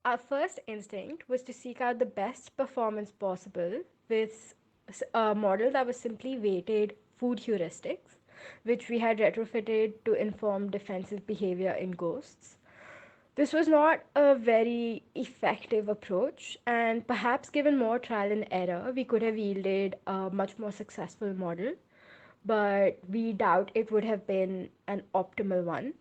Our first instinct was to seek out the best performance possible with a model that was simply weighted food heuristics, which we had retrofitted to inform defensive behavior in ghosts. This was not a very effective approach, and perhaps given more trial and error, we could have yielded a much more successful model, but we doubt it would have been an optimal one.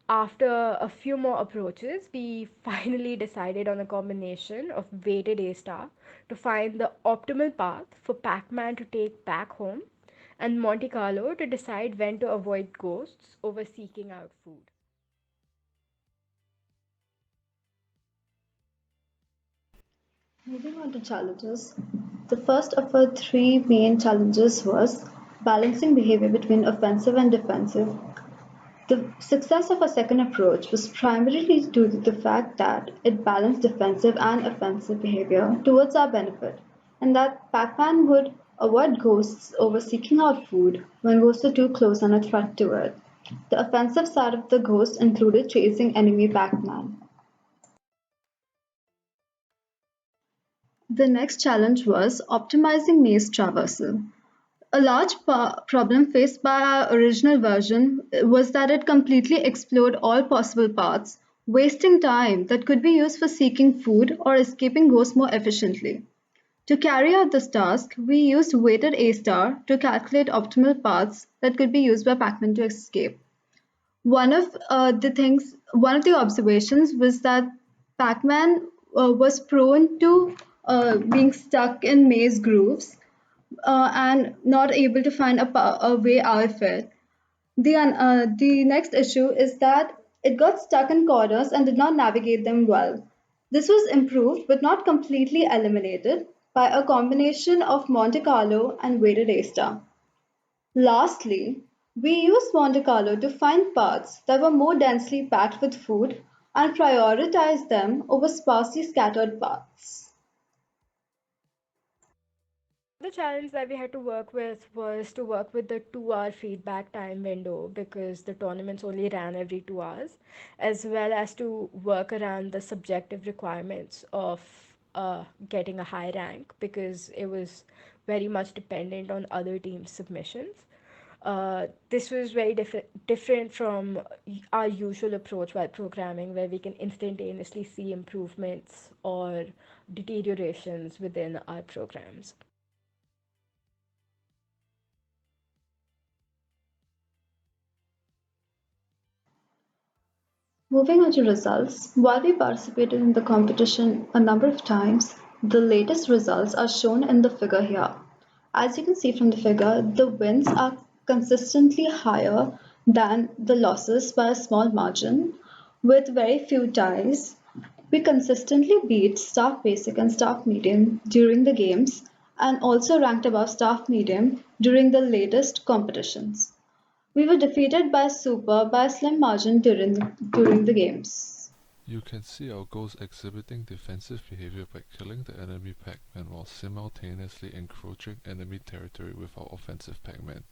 After a few more approaches, we finally decided on a combination of weighted A star to find the optimal path for Pacman to take back home, and Monte Carlo to decide when to avoid ghosts over seeking out food. Moving on to challenges, the first of our three main challenges was balancing behavior between offensive and defensive. The success of our second approach was primarily due to the fact that it balanced defensive and offensive behavior towards our benefit, and that Pac-Man would avoid ghosts over seeking out food when ghosts were too close and a threat to it. The offensive side of the ghost included chasing enemy Pac-Man. The next challenge was optimizing maze traversal. A large problem faced by our original version was that it completely explored all possible paths, wasting time that could be used for seeking food or escaping ghosts more efficiently. To carry out this task, we used weighted A star to calculate optimal paths that could be used by Pacman to escape. One of the observations was that Pacman was prone to being stuck in maze grooves and not able to find a way out of it. The next issue is that it got stuck in corners and did not navigate them well. This was improved but not completely eliminated by a combination of Monte Carlo and weighted A-star. Lastly, we used Monte Carlo to find paths that were more densely packed with food and prioritize them over sparsely scattered paths. The challenge that we had to work with was to work with the 2 hour feedback time window because the tournaments only ran every 2 hours, as well as to work around the subjective requirements of getting a high rank because it was very much dependent on other teams' submissions. This was very different from our usual approach while programming, where we can instantaneously see improvements or deteriorations within our programs. Moving on to results, while we participated in the competition a number of times, the latest results are shown in the figure here. As you can see from the figure, the wins are consistently higher than the losses by a small margin, with very few ties. We consistently beat Staff Basic and Staff Medium during the games and also ranked above Staff Medium during the latest competitions. We were defeated by Super by a slim margin during the games. You can see our ghosts exhibiting defensive behavior by killing the enemy Pac-Man while simultaneously encroaching enemy territory with our offensive Pac-Man.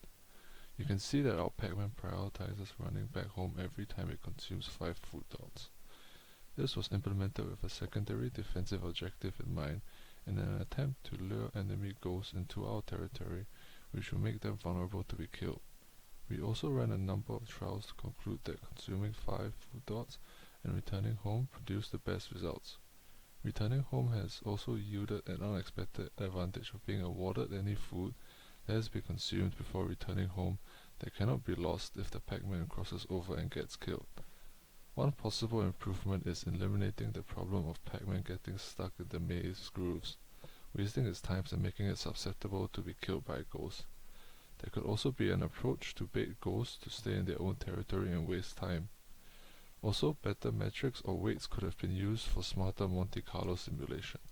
You can see that our Pac-Man prioritizes running back home every time it consumes 5 food dots. This was implemented with a secondary defensive objective in mind in an attempt to lure enemy ghosts into our territory, which will make them vulnerable to be killed. We also ran a number of trials to conclude that consuming 5 food dots and returning home produced the best results. Returning home has also yielded an unexpected advantage of being awarded any food that has been consumed before returning home that cannot be lost if the Pac-Man crosses over and gets killed. One possible improvement is eliminating the problem of Pac-Man getting stuck in the maze grooves, wasting its time and making it susceptible to be killed by ghosts. There could also be an approach to bait ghosts to stay in their own territory and waste time. Also, better metrics or weights could have been used for smarter Monte Carlo simulations.